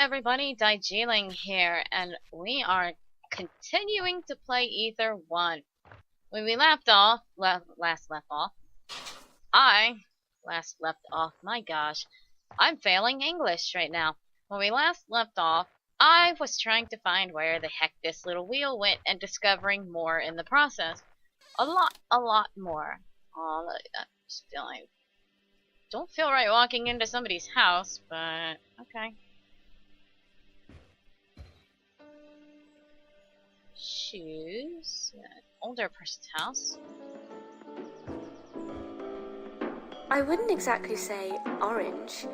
everybody, Diejeeling here, and we are continuing to play Ether 1. When we last left off, my gosh, I'm failing English right now. When we last left off, I was trying to find where the heck this little wheel went and discovering more in the process. A lot more. Oh, I don't feel right walking into somebody's house, but okay. Shoes. Older person's house. I wouldn't exactly say orange.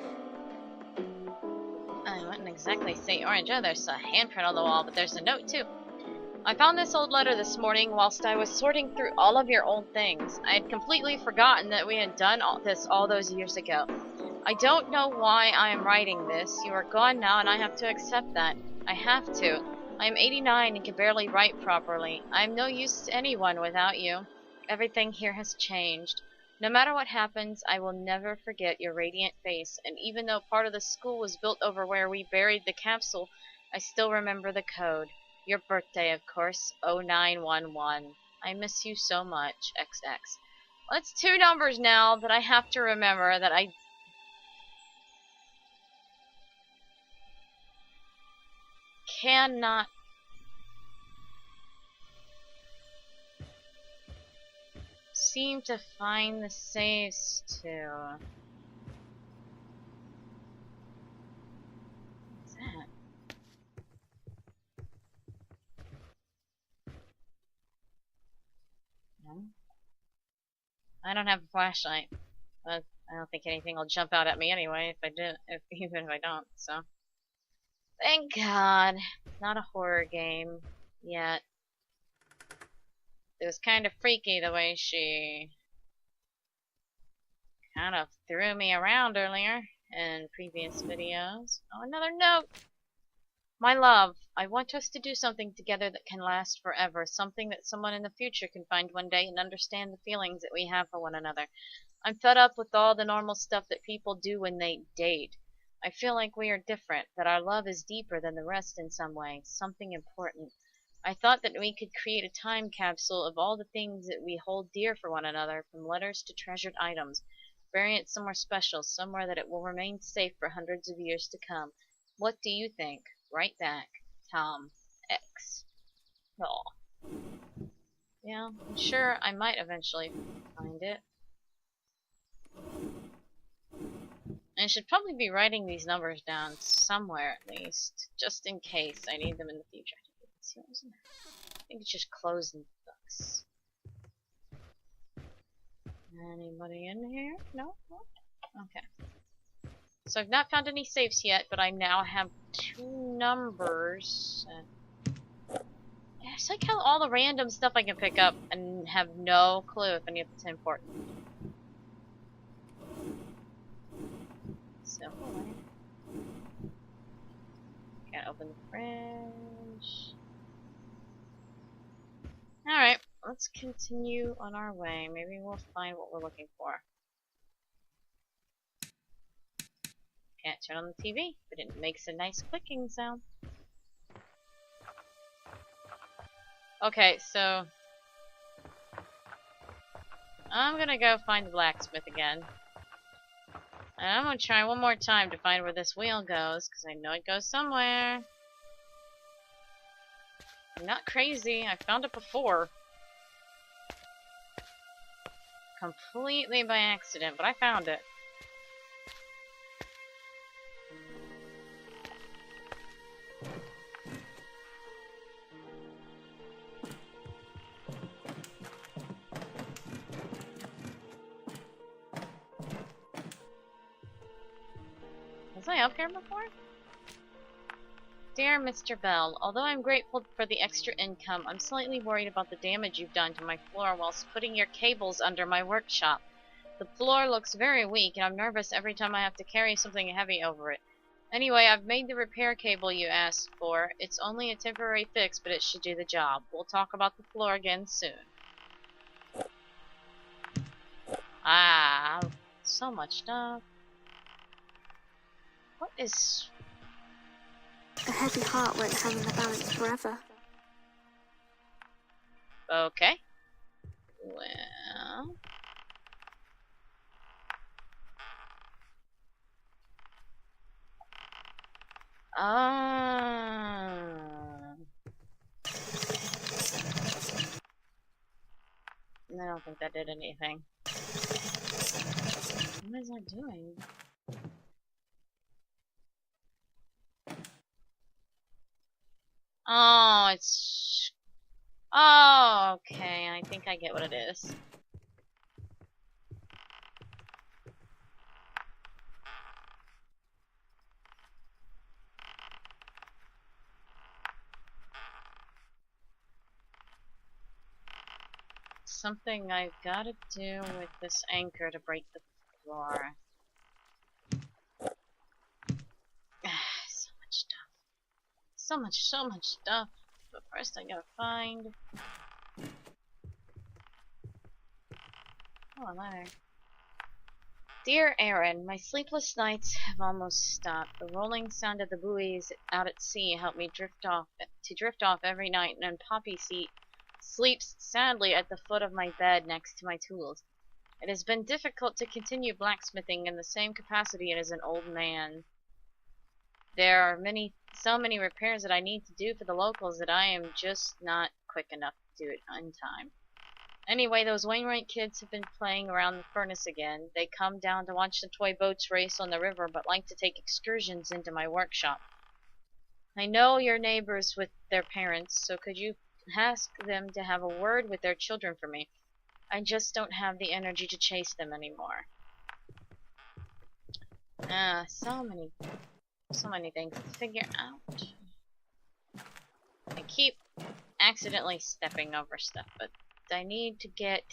I wouldn't exactly say orange. Oh, there's a handprint on the wall, but there's a note too. I found this old letter this morning whilst I was sorting through all of your old things. I had completely forgotten that we had done all those years ago. I don't know why I am writing this. You are gone now and I have to accept that. I have to. I am 89 and can barely write properly. I am no use to anyone without you. Everything here has changed. No matter what happens, I will never forget your radiant face, and even though part of the school was built over where we buried the capsule, I still remember the code. Your birthday, of course, 0911. I miss you so much, XX. Well, that's two numbers now that I have to remember that I cannot seem to find the saves to. What's that? No? I don't have a flashlight, but I don't think anything will jump out at me anyway even if I don't, so. Thank God. It's not a horror game yet. It was kind of freaky the way she kind of threw me around earlier in previous videos. Oh, another note! My love, I want us to do something together that can last forever. Something that someone in the future can find one day and understand the feelings that we have for one another. I'm fed up with all the normal stuff that people do when they date. I feel like we are different, that our love is deeper than the rest in some way, something important. I thought that we could create a time capsule of all the things that we hold dear for one another, from letters to treasured items, bury it somewhere special, somewhere that it will remain safe for hundreds of years to come. What do you think? Write back, Tom X. Oh. Yeah, I'm sure I might eventually find it. I should probably be writing these numbers down somewhere at least, just in case I need them in the future. Let's see what was in there. I think it's just clothes and books. Anybody in here? No? Okay. So I've not found any safes yet, but I now have two numbers. It's like how all the random stuff I can pick up and have no clue if any of it's important. So, can't open the fridge. Alright, let's continue on our way. Maybe we'll find what we're looking for. Can't turn on the TV, but it makes a nice clicking sound. Okay, so I'm gonna go find the blacksmith again. And I'm gonna try one more time to find where this wheel goes, because I know it goes somewhere. I'm not crazy, I found it before. Completely by accident, but I found it. Was I up here before? Dear Mr. Bell, although I'm grateful for the extra income, I'm slightly worried about the damage you've done to my floor whilst putting your cables under my workshop. The floor looks very weak, and I'm nervous every time I have to carry something heavy over it. Anyway, I've made the repair cable you asked for. It's only a temporary fix, but it should do the job. We'll talk about the floor again soon. Ah, so much stuff. What is... A heavy heart won't hang in the balance forever. Okay. Well... I don't think that did anything. What is that doing? Oh, it's... Oh, okay. I think I get what it is. Something I've got to do with this anchor to break the floor. So much stuff. So much stuff. But first I gotta find... Oh, a ladder. Dear Aaron, my sleepless nights have almost stopped. The rolling sound of the buoys out at sea helped me drift off every night, and Poppy sleeps sadly at the foot of my bed next to my tools. It has been difficult to continue blacksmithing in the same capacity as an old man. There are so many repairs that I need to do for the locals that I am just not quick enough to do it on time. Anyway, those Wainwright kids have been playing around the furnace again. They come down to watch the toy boats race on the river, but like to take excursions into my workshop. I know you're neighbors with their parents, so could you ask them to have a word with their children for me? I just don't have the energy to chase them anymore. So many things to figure out. I keep accidentally stepping over stuff, but I need to get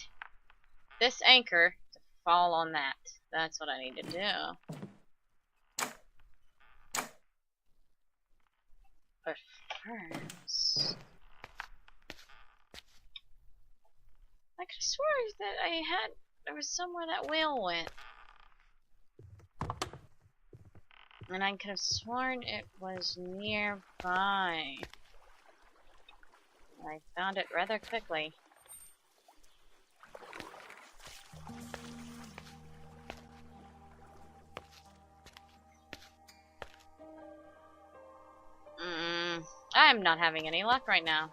this anchor to fall on that. That's what I need to do. But first... I could have sworn that there was somewhere that whale went. And I could have sworn it was nearby. I found it rather quickly. I'm not having any luck right now.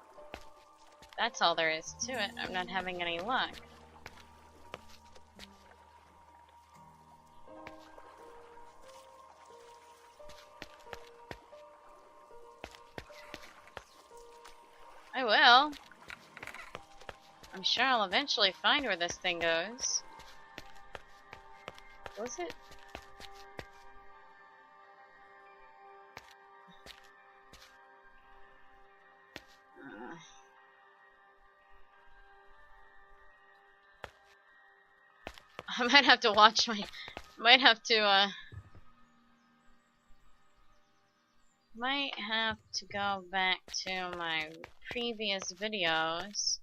That's all there is to it. I'm not having any luck. I will. I'm sure I'll eventually find where this thing goes. Was it? I might have to watch my... Might have to go back to my previous videos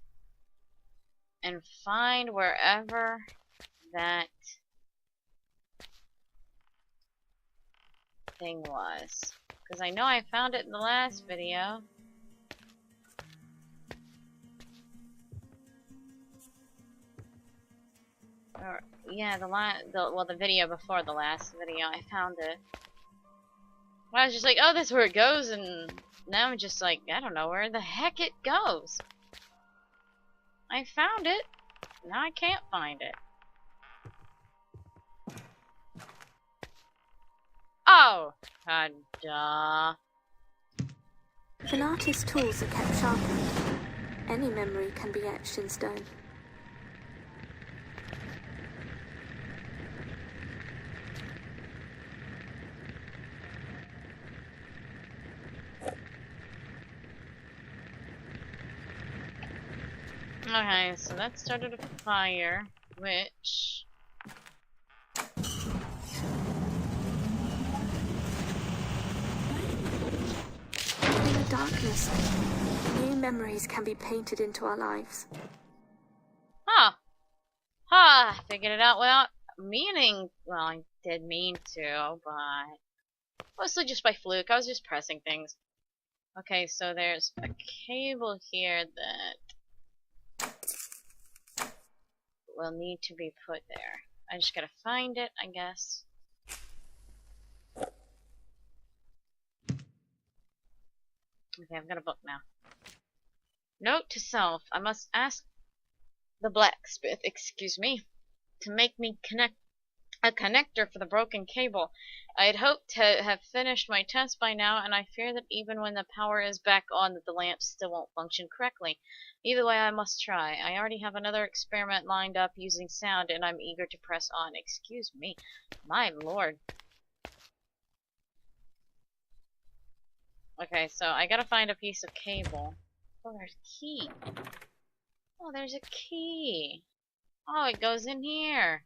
and find wherever that thing was. Because I know I found it in the last video. Or, yeah, the video before the last video, I found it. I was just like, oh, that's where it goes, and now I'm just like, I don't know where the heck it goes. I found it. Now I can't find it. Oh! Duh. If an artist's tools are kept sharpened, any memory can be etched in stone. Okay, so that started a fire, which... In the darkness, new memories can be painted into our lives. Huh. I figured it out without meaning. Well, I did mean to, but... mostly just by fluke. I was just pressing things. Okay, so there's a cable here that will need to be put there. I just gotta find it, I guess. Okay, I've got a book now. Note to self, I must ask the blacksmith, excuse me, to make me a connector for the broken cable. I had hoped to have finished my test by now, and I fear that even when the power is back on, that the lamps still won't function correctly. Either way, I must try. I already have another experiment lined up using sound, and I'm eager to press on. Excuse me. My lord. Okay, so I gotta find a piece of cable. Oh, there's a key. Oh, there's a key. Oh, it goes in here.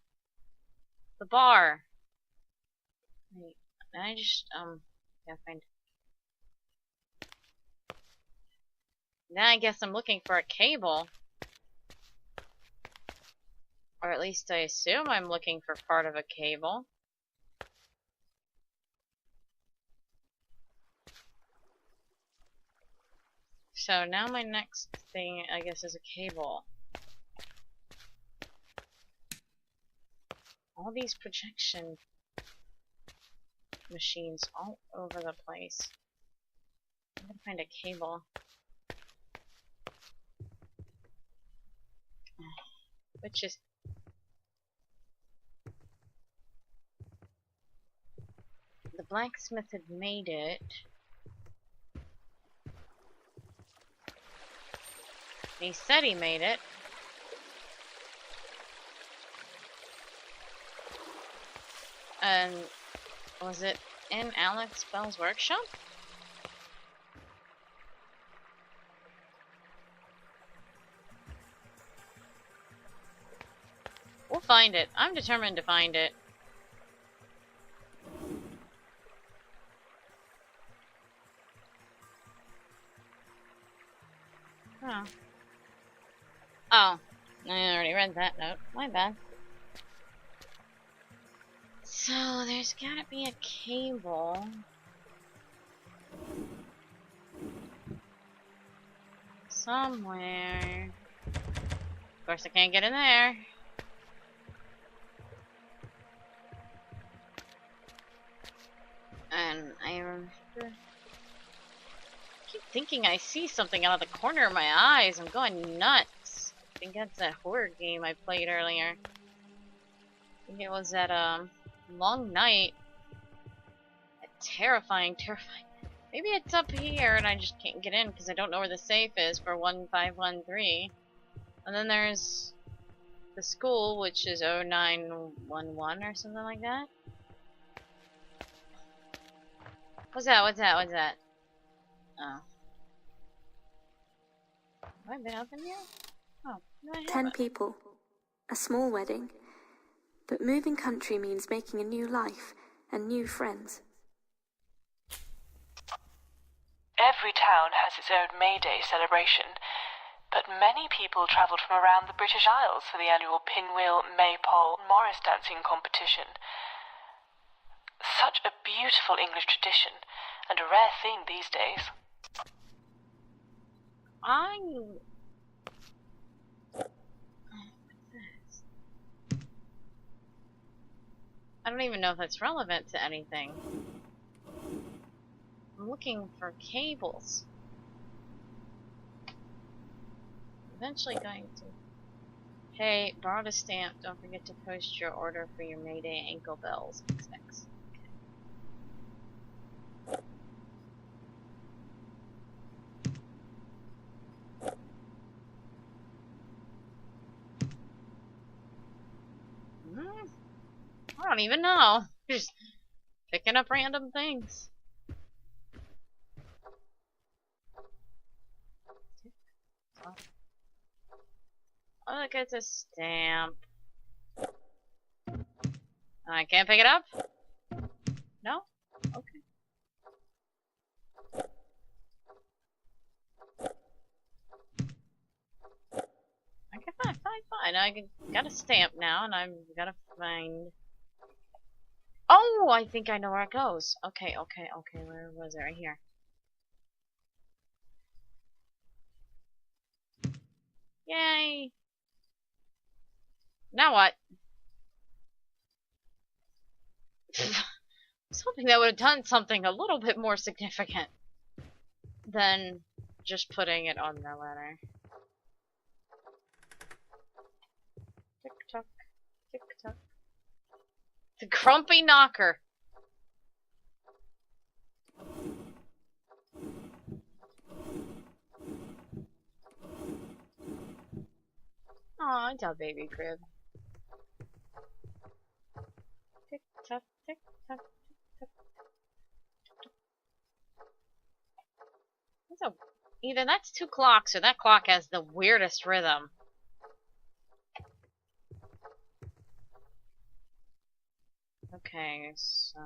The bar. Wait, I just, gotta find. Now I guess I'm looking for a cable. Or at least I assume I'm looking for part of a cable. So now my next thing, I guess, is a cable. All these projection machines all over the place. I'm gonna find a cable. Which is... The blacksmith had made it. He said he made it. And was it in Alex Bell's workshop? We'll find it. I'm determined to find it. Oh. Oh. I already read that note. My bad. So, there's gotta be a cable. Somewhere. Of course, I can't get in there. And I remember... I keep thinking I see something out of the corner of my eyes. I'm going nuts. I think that's that horror game I played earlier. I think it was that, Long Night. A terrifying. Maybe it's up here and I just can't get in because I don't know where the safe is for 1513. And then there's the school, which is 0911 or something like that. What's that? What's that? What's that? Oh. Have I been up in here? Oh, no, I 10 haven't. people. A small wedding. But moving country means making a new life and new friends. Every town has its own May Day celebration, but many people travelled from around the British Isles for the annual Pinwheel, Maypole, Morris dancing competition. Such a beautiful English tradition, and a rare thing these days. I don't even know if that's relevant to anything. I'm looking for cables. Eventually going to... Hey, borrowed a stamp. Don't forget to post your order for your Mayday ankle bells. XX. I don't even know. Just picking up random things. Oh, look, it's a stamp. I can't pick it up? No? Okay. Okay, fine. I got a stamp now, and I've gotta find... Oh, I think I know where it goes. Okay, where was it? Right here. Yay! Now what? I was hoping that would have done something a little bit more significant than just putting it on the ladder. Tick tock, tick tock. The grumpy knocker. Aw, it's a baby crib. Tick tock, tick tock, tick tock. That's a, either that's 2 clocks or that clock has the weirdest rhythm. Okay, so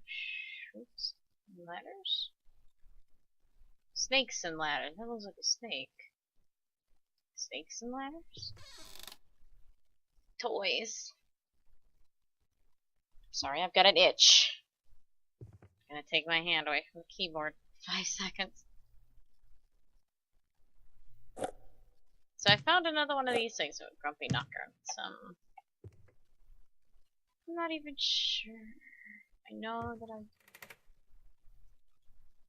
shoots and ladders. Snakes and ladders. That looks like a snake. Snakes and ladders. Toys. Sorry, I've got an itch. I'm gonna take my hand away from the keyboard. 5 seconds. So I found another one of these things with Grumpy Knocker. I'm not even sure. I know that I've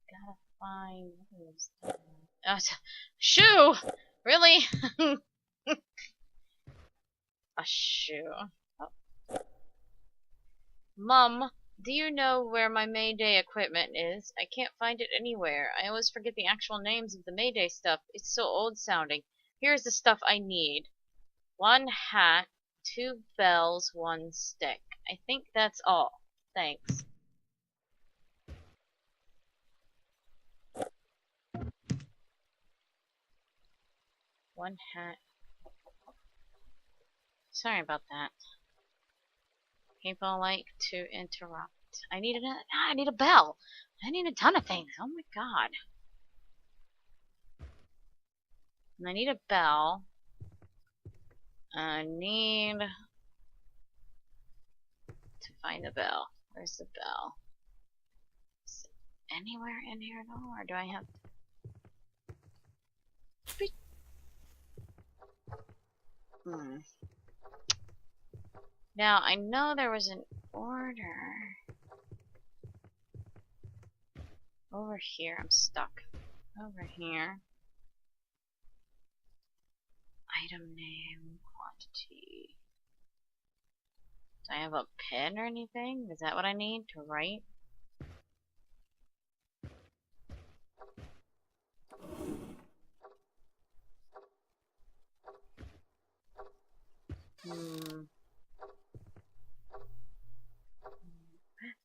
gotta find. What is that? Oh, it's a shoe! Really? A shoe. Oh. Mum, do you know where my Mayday equipment is? I can't find it anywhere. I always forget the actual names of the Mayday stuff. It's so old sounding. Here's the stuff I need. 1 hat, 2 bells, 1 stick. I think that's all. Thanks. One hat. Sorry about that. People like to interrupt. I need a bell. I need a ton of things. Oh my god. And I need a bell. I need to find the bell. Where's the bell? Is it anywhere in here at all? Or do I have Now, I know there was an order over here. I'm stuck. Over here. Item name, quantity. Do I have a pen or anything? Is that what I need to write?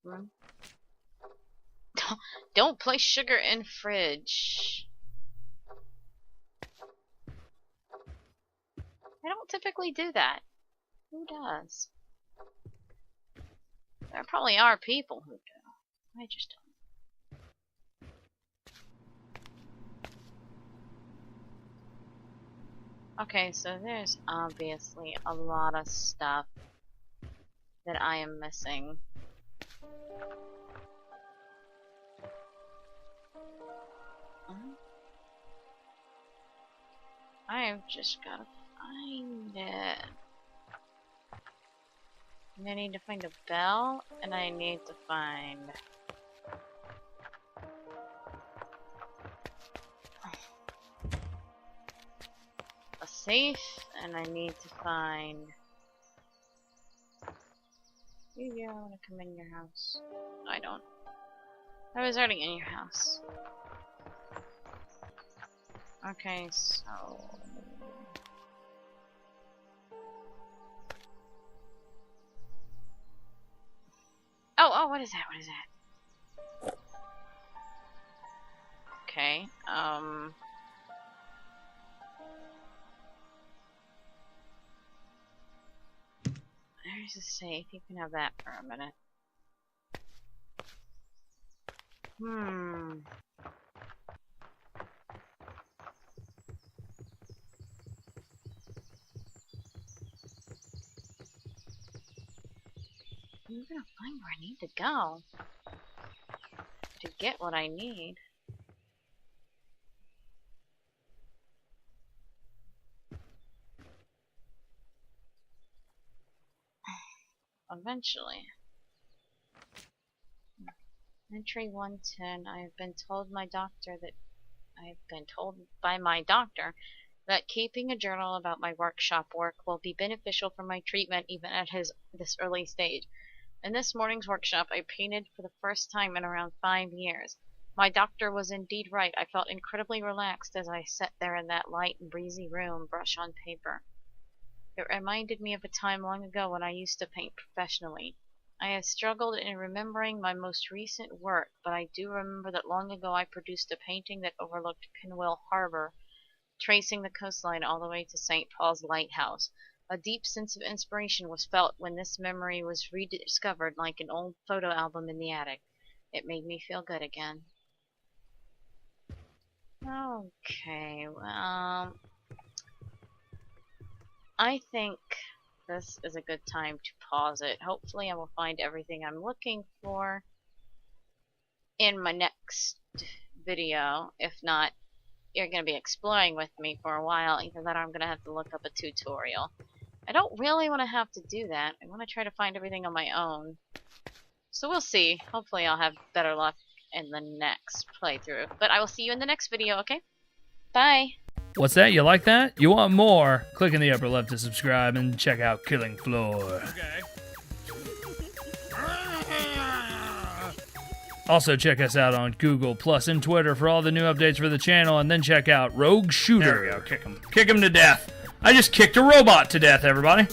Bathroom. Don't place sugar in fridge. I don't typically do that. Who does? There probably are people who do. I just don't. Okay, so there's obviously a lot of stuff that I am missing. I've just gotta find it. And I need to find a bell, and I need to find a safe, and I need to find. Maybe I want to come in your house. No, I don't. I was already in your house. Okay, so. Oh, what is that? What is that? Okay, there's a safe. You can have that for a minute. I'm gonna find where I need to go to get what I need. eventually. Entry 110. I've been told by my doctor that keeping a journal about my workshop work will be beneficial for my treatment even at this early stage. In this morning's workshop, I painted for the first time in around 5 years. My doctor was indeed right. I felt incredibly relaxed as I sat there in that light and breezy room, brush on paper. It reminded me of a time long ago when I used to paint professionally. I have struggled in remembering my most recent work, but I do remember that long ago I produced a painting that overlooked Pinwheel Harbor, tracing the coastline all the way to St. Paul's Lighthouse. A deep sense of inspiration was felt when this memory was rediscovered like an old photo album in the attic. It made me feel good again. Okay, well, I think this is a good time to pause it. Hopefully I will find everything I'm looking for in my next video. If not, you're going to be exploring with me for a while. Either that or I'm going to have to look up a tutorial. I don't really want to have to do that. I want to try to find everything on my own. So we'll see. Hopefully I'll have better luck in the next playthrough. But I will see you in the next video, okay? Bye! What's that? You like that? You want more? Click in the upper left to subscribe and check out Killing Floor. Okay. Also, check us out on Google Plus and Twitter for all the new updates for the channel, and then check out Rogue Shooter. There we go. Kick him. Kick him to death. I just kicked a robot to death, everybody.